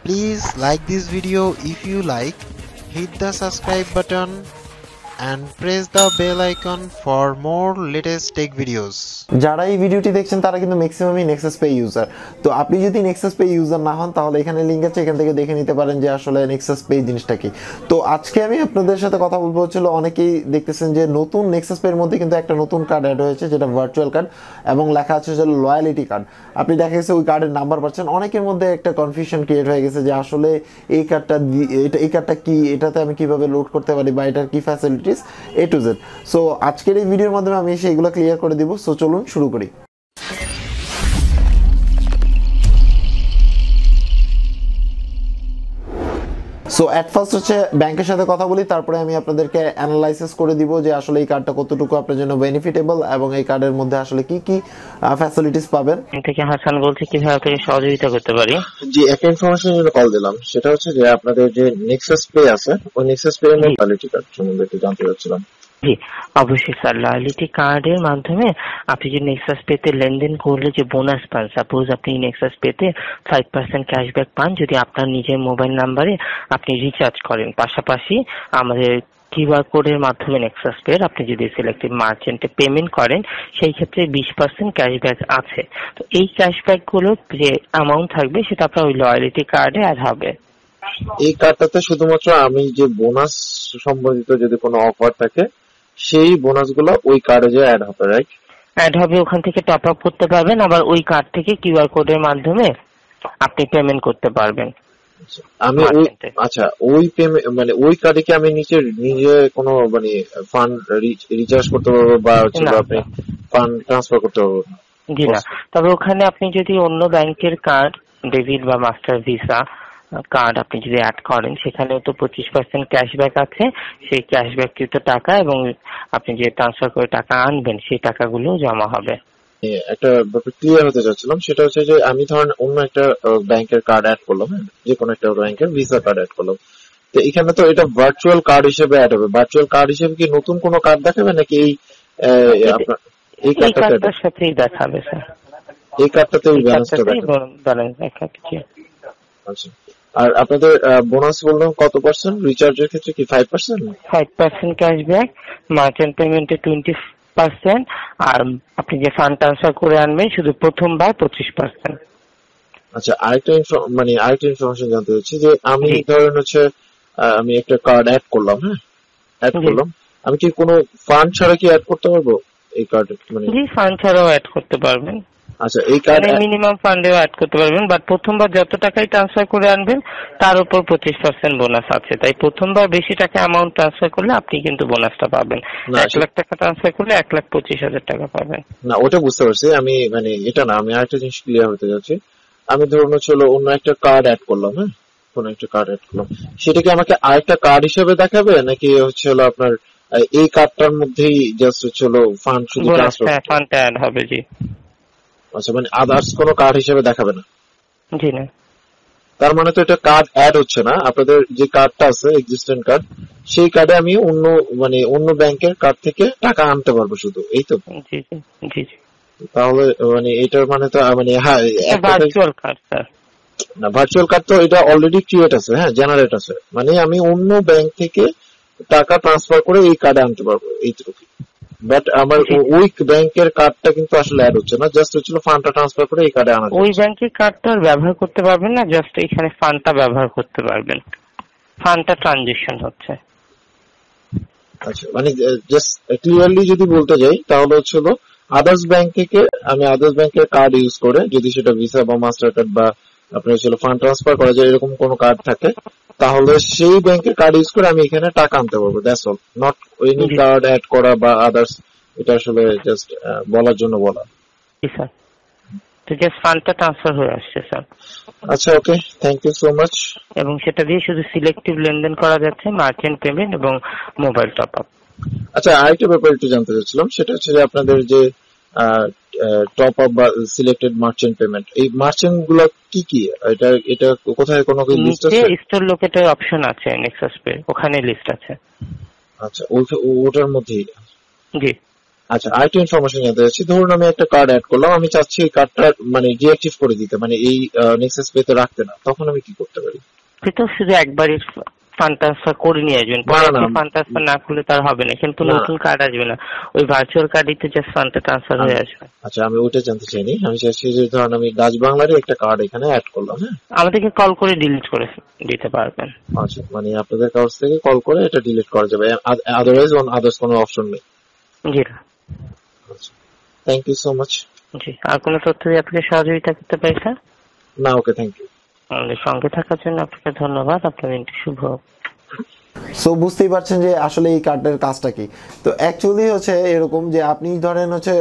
Please like this video if you like, hit the subscribe button and press the bell icon for more latest tech videos. যারা এই ভিডিওটি দেখছেন তারা কিন্তু ম্যাক্সিমামই NexusPay ইউজার। তো আপনি যদি NexusPay ইউজার না হন তাহলে এখানে লিংক আছে, এখান থেকে দেখে নিতে পারেন যে আসলে NexusPay জিনিসটা কি। তো আজকে আমি আপনাদের সাথে কথা বলবো হচ্ছিল, অনেকেই দেখতেছেন যে নতুন NexusPay এর মধ্যে কিন্তু একটা নতুন কার্ড অ্যাড হয়েছে যেটা ভার্চুয়াল কার্ড এবং লেখা আছে যে লয়ালিটি কার্ড। আপনি দেখা গেছে ওই কার্ডের নাম্বার পাচ্ছেন, অনেকের মধ্যে একটা কনফিউশন ক্রিয়েট হয়ে গেছে যে আসলে এই কার্ডটা কি, এটাতে আমি কিভাবে লোড করতে পারি বা এটার কি facilities A to Z। So আজকের এই ভিডিওর মাধ্যমে আমি সেইগুলো ক্লিয়ার করে দিব। সো চলুন শুরু করি। সো এট ফার্স্ট হচ্ছে ব্যাংকের সাথে কথা বলি, তারপরে আমি আপনাদেরকে অ্যানালাইসিস করে দিব যে আসলে এই কার্ডটা কতটুকু আপনার জন্য বেনিফিটেবল এবং এই কার্ডের মধ্যে আসলে কি কি ফ্যাসিলিটিস পাবেন। থেকে হাসান বলছি, কিভাবে আপনাকে সহযোগিতা করতে পারি? জি, একটা ইনফরমেশনের জন্য কল দিলাম, সেটা হচ্ছে যে আপনাদের যে NexusPay আছে ওই NexusPay এর লয়ালিটি কার্ড সম্বন্ধে একটু জানতে চাচ্ছিলাম। জি অবশ্যই স্যার, লয়ালিটি কার্ডের মাধ্যমে আপনি যে NexusPay তে লেনদেন করলে যে বোনাস পান, সাপোজ আপনি NexusPay তে 5% ক্যাশব্যাক পান যদি আপনার নিজের মোবাইল নাম্বারে আপনি রিচার্জ করেন। পাশাপাশি আমাদের কিউআর কোডের মাধ্যমে NexusPay আপনি যদি সিলেক্টেড মার্চেন্টে পেমেন্ট করেন সেই ক্ষেত্রে 20% ক্যাশব্যাক আছে। তো এই ক্যাশব্যাক গুলো যে অ্যামাউন্ট থাকবে সেটা আপনার ওই লয়ালিটি কার্ডে অ্যাড হবে। এই কার্ডটাতে শুধুমাত্র আমি যে বোনাস সম্বন্ধিত যদি কোনো অফার থাকে সেই বোনাসগুলো ওই কার্ডে যে অ্যাড হবে, রাইট? অ্যাড হবে, ওখান থেকে টপ আপ করতে পারবেন, আবার ওই কার্ড থেকে কিউআর কোডের মাধ্যমে আপনি পেমেন্ট করতে পারবেন। আমি ওই পেমেন্ট মানে ওই কার্ডে কি আমি নিজে কোনো মানে ফান্ড রিচার্জ করতে পারবো বা হচ্ছে আপনি ফান্ড ট্রান্সফার করতে পারবো? জি না, তবে ওখানে আপনি যদি অন্য ব্যাংকের কার্ড, ডেবিট বা মাস্টার ভিসা কার্ড আপনি যদি অ্যাড করেন সেখানেও তো 25% ক্যাশব্যাক আছে। সেই ক্যাশব্যাককৃত টাকা এবং আপনি যে ট্রান্সফার করে টাকা আনবেন সেই টাকাগুলো জমা হবে। একটা ব্যাপার ক্লিয়ার হতে চাচ্ছিলাম, সেটা হচ্ছে যে আমি ধরেন অন্য একটা ব্যাংকের কার্ড অ্যাড করলাম, যে কোনো একটা ব্যাংকের ভিসা কার্ড অ্যাড করলাম, তো এখানে তো এটা ভার্চুয়াল কার্ড হিসেবে অ্যাড হবে। ভার্চুয়াল কার্ড হিসেবে কি নতুন কোনো কার্ড দেখাবে নাকি আপনার এই কার্ডটার সাথেই দেখাবে স্যার? এই কার্ডটাতেই ব্যালেন্সটা দেখাবে। আচ্ছা, আর আপনাদের বোনাস বললাম কত পার্সেন্ট? রিচার্জের ক্ষেত্রে কি 5%? 5% ক্যাশব্যাক, মার্চেন্ট পেমেন্টে 20%, আর আপনি যে ফান্ড ট্রান্সফার করে আনবেন শুধু প্রথমবার 25%। আচ্ছা, আরেকটা ইনফরমেশন জানতে চাচ্ছি যে আমি ধরেন হচ্ছে আমি একটা কার্ড অ্যাড করলাম, আমি কি কোনো ফান্ড ছাড়া কি অ্যাড করতে পারবো এই কার্ড? মানে জি, ফান্ড ছাড়াও অ্যাড করতে পারবেন। আচ্ছা, এই কার্ডে মিনিমাম ফান্ডেও অ্যাড করতে পারবেন, বাট প্রথমবার যত টাকাই ট্রান্সফার করে আনবেন তার উপর 25% বোনাস আছে। তাই প্রথমবার বেশি টাকা অ্যামাউন্ট ট্রান্সফার করলে আপনি কিন্তু বোনাসটা পাবেন। 1 লাখ টাকা ট্রান্সফার করলে 1,25,000 টাকা পাবেন। না, ওটা বুঝতে পারছি আমি, মানে এটা না, আমি আরেকটা জিনিস ক্লিয়ার হতে যাচ্ছি। আমি ধরুন হচ্ছে অন্য একটা কার্ড অ্যাড করলাম, কোন একটা কার্ড অ্যাড করলাম, সেটা কি আমাকে আরেকটা কার্ড হিসেবে দেখাবে নাকি হচ্ছে আপনার এই কার্ডটার মধ্যেই জাস্ট হচ্ছে ফান্ড শুধু ট্রান্সফার? ফান্ডটা অ্যাড হবে। জি। আচ্ছা, মানে আদার্স কোনো কার্ড হিসেবে দেখাবে না? জি না। তার মানে তো এটা কার্ড অ্যাড হচ্ছে না, আপনাদের যে কার্ডটা আছে এক্সিস্টেন্ট কার্ড, সেই কার্ডে আমি অন্য ব্যাংকের কার্ড থেকে টাকা আনতে পারবো শুধু, এই তো? জি জি জি জি। তাহলে মানে এটার মানে তো মানে ভার্চুয়াল কার্ড স্যার না, ভার্চুয়াল কার্ড তো এটা অলরেডি ক্রিয়েট আছে, জেনারেট আছে, মানে আমি অন্য ব্যাংক থেকে টাকা ট্রান্সফার করে এই কার্ডে আনতে পারবো, এইটুকু। বাট আমার ওই ব্যাংকের কার্ডটা কিন্তু আসলে অ্যাড হচ্ছে না, জাস্ট হচ্ছিল ফান্ডটা ট্রান্সফার করে এই কার্ডে আনা। ওই ব্যাংকের কার্ডটা ব্যবহার করতে পারবেন না, জাস্ট এখানে ফান্ডটা ব্যবহার করতে পারবেন। ফান্ডটা ট্রানজিশন হচ্ছে। আচ্ছা, মানে জাস্ট ক্লিয়ারলি যদি বলতে যাই তাহলে হচ্ছিল আদার্স ব্যাংক থেকে আমি আদার্স ব্যাংকের কার্ড ইউজ করে, যদি সেটা ভিসা বা মাস্টার কার্ড বা আপনার হচ্ছিল ফান্ড ট্রান্সফার করা যায় এরকম কোনো কার্ড থাকে, তাহলে সেই ব্যাংকের কার্ড ইউজ করে আমি এখানে টাকা আনতে পারবো। That's all, not any card add করা বা আদার্স। এটা আসলে জাস্ট বলার জন্য বলা। জি স্যার, তো জাস্ট ফান্ডটা ট্রান্সফার হয়ে আসছে স্যার। আচ্ছা, okay, thank you so much. এবং সেটা দিয়ে শুধু সিলেক্টিভ লেনদেন করা যাচ্ছে, মার্চেন্ট পেমেন্ট এবং মোবাইল টপ আপ। আচ্ছা, আরেকটা ব্যাপার একটু জানতে চাচ্ছিলাম, সেটা হচ্ছে যে আপনাদের যে টপ আপ বা সিলেক্টেড মার্চেন্ট পেমেন্ট, এই মার্চেন্ট গুলো কি কি? এটা কোথায় কোনো লিস্ট আছে? স্টোর লোকেটের অপশন আছে NexusPay, ওখানে লিস্ট আছে। আচ্ছা, ওটার মধ্যেই? জি। আচ্ছা, আরেকটা ইনফরমেশন জানতে চাচ্ছি, ধরুন আমি একটা কার্ড অ্যাড করলাম, আমি চাচ্ছি এই কার্ডটা মানে ডিঅ্যাক্টিভ করে দিতে, মানে এই নেক্সাস পেতে রাখতে না, তখন আমি কি করতে পারি? তো শুধু একবারই ফান্ড ট্রান্সফার করে নিয়ে আসবেন, পরে ফান্ড ট্রান্সফার না করলে তার হবে না, কিন্তু নতুন কার্ড আসবে না, ওই ভার্চুয়াল কার্ডই তো জাস্ট ফান্ডটা ট্রান্সফার হয়ে আসবে। আচ্ছা, আমি ওইটা জানতে চাইনি, আমি চাইছি যে ধরুন আমি ডাচ বাংলারই একটা কার্ড এখানে অ্যাড করলাম, হ্যাঁ, আমাদেরকে কল করে ডিলিট করে দিতে পারবেন। আচ্ছা, মানে আপনাদের কাছ থেকে কল করে এটা ডিলিট করা যাবে, আদারওয়াইজ আদার্স কোনো অপশন নেই? জি আচ্ছা, থ্যাংক ইউ সো মাচ। জি, আর কোনো তথ্য দিয়ে আপনাকে সহযোগিতা করতে পারি স্যার? না, ওকে, থ্যাংক ইউ। আমাদের সঙ্গে থাকার জন্য আপনাকে ধন্যবাদ, আপনার দিনটি শুভ হোক। সো বুঝতেই পারছেন যে আসলে এই কার্ডের কাজটা কি। তো অ্যাকচুয়ালি হচ্ছে এরকম যে আপনি ধরেন হচ্ছে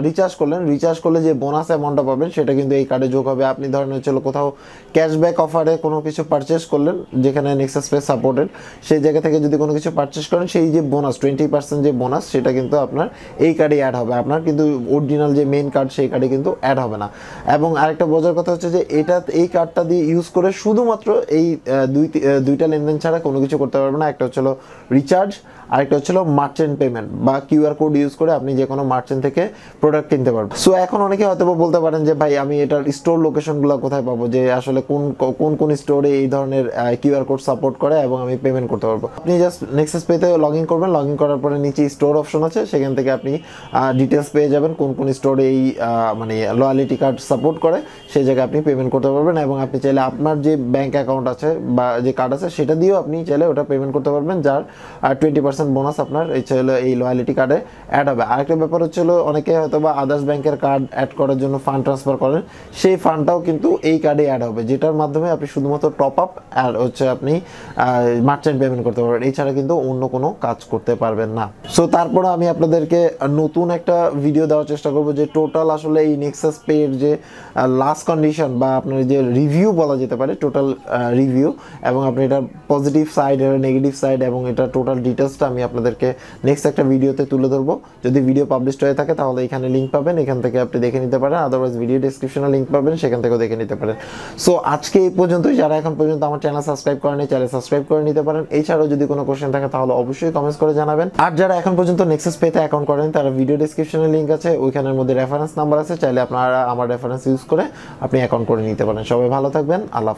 রিচার্জ করলেন, রিচার্জ করলে যে বোনাস অ্যামাউন্টটা পাবেন সেটা কিন্তু এই কার্ডে যোগ হবে। আপনি ধরেন হচ্ছে কোথাও ক্যাশব্যাক অফারে কোনো কিছু পারচেস করলেন যেখানে NexusPay সাপোর্টেড, সেই জায়গা থেকে যদি কোনো কিছু পারচেস করেন, সেই যে বোনাস 20% যে বোনাস সেটা কিন্তু আপনার এই কার্ডে অ্যাড হবে, আপনার কিন্তু অরিজিনাল যে মেইন কার্ড সেই কার্ডে কিন্তু অ্যাড হবে না। এবং আরেকটা বোঝার কথা হচ্ছে যে এই কার্ডটা দিয়ে ইউজ করে শুধুমাত্র এই দুইটা লেনদেন ছাড়া কোনো কিছু করতে পারবে না। একটা হচ্ছিল রিচার্জ, আরেকটা হচ্ছিল মার্চেন্ট পেমেন্ট বা কিউআর কোড ইউজ করে আপনি যে কোনো মার্চেন্ট থেকে প্রোডাক্ট কিনতে পারবেন। সো এখন অনেকে হয়তো বলতে পারেন যে ভাই আমি এটার স্টোর লোকেশনগুলো কোথায় পাবো, যে আসলে কোন স্টোরে এই ধরনের কিউআর কোড সাপোর্ট করে এবং আমি পেমেন্ট করতে পারবো। আপনি জাস্ট NexusPay-তে লগ ইন করবেন, লগ ইন করার পরে নিচে স্টোর অপশন আছে, সেখান থেকে আপনি ডিটেলস পেয়ে যাবেন কোন স্টোরে এই মানে লয়ালিটি কার্ড সাপোর্ট করে, সেই জায়গায় আপনি পেমেন্ট করতে পারবেন। এবং আপনি চাইলে আপনার যে ব্যাংক অ্যাকাউন্ট আছে বা যে কার্ড আছে সেটা দিয়েও আপনি চাইলে ওটা পেমেন্ট করতে পারবেন, যার 20% বোনাস আপনার এই লয়ালিটি কার্ডে অ্যাড হবে। আরেকটা ব্যাপার হচ্ছিল অনেকে হয়তো বা আদার্স ব্যাংকের কার্ড অ্যাড করার জন্য ফান্ড ট্রান্সফার করেন, সেই ফান্ডটাও কিন্তু এই কার্ডে অ্যাড হবে, যেটার মাধ্যমে আপনি শুধুমাত্র টপ আপ আর হচ্ছে আপনি মার্চেন্ট পেমেন্ট করতে পারবেন, এছাড়া কিন্তু অন্য কোনো কাজ করতে পারবেন না। সো তারপরে আমি আপনাদেরকে নতুন একটা ভিডিও দেওয়ার চেষ্টা করবো যে টোটাল আসলে এই NexusPay এর যে লাস্ট কন্ডিশন বা আপনার যে রিভিউ বলা যেতে পারে, টোটাল রিভিউ, এবং আপনি এটার পজিটিভ সাইড এর নেগেটিভ সাইড এবং এটা টোটাল ডিটেলসটা আমি আপনাদেরকে নেক্সট একটা ভিডিওতে তুলে ধরবো। যদি ভিডিও পাবলিশড হয়ে থাকে তাহলে এখানে লিঙ্ক পাবেন, এখান থেকে আপনি দেখে নিতে পারেন, আদারওয়াইজ ভিডিও ডেসক্রিপশনে লিঙ্ক পাবেন, সেখান থেকেও দেখে নিতে পারেন। সো আজকে এই পর্যন্তই। যারা এখন পর্যন্ত আমার চ্যানেল সাবস্ক্রাইব করেনি, চ্যানেল সাবস্ক্রাইব করে নিতে পারেন। এছাড়াও যদি কোনো কোশ্চেন থাকে তাহলে অবশ্যই কমেন্টস করে জানাবেন। আর যারা এখন পর্যন্ত NexusPay-তে অ্যাকাউন্ট করেন তারা ভিডিও ডেসক্রিপশনে লিঙ্ক আছে, ওইখানের মধ্যে রেফারেন্স নাম্বার আছে, চাইলে আপনারা আমার রেফারেন্স ইউজ করে আপনি অ্যাকাউন্ট করে নিতে পারেন। সবাই ভালো থাকবেন, আল্লাহ।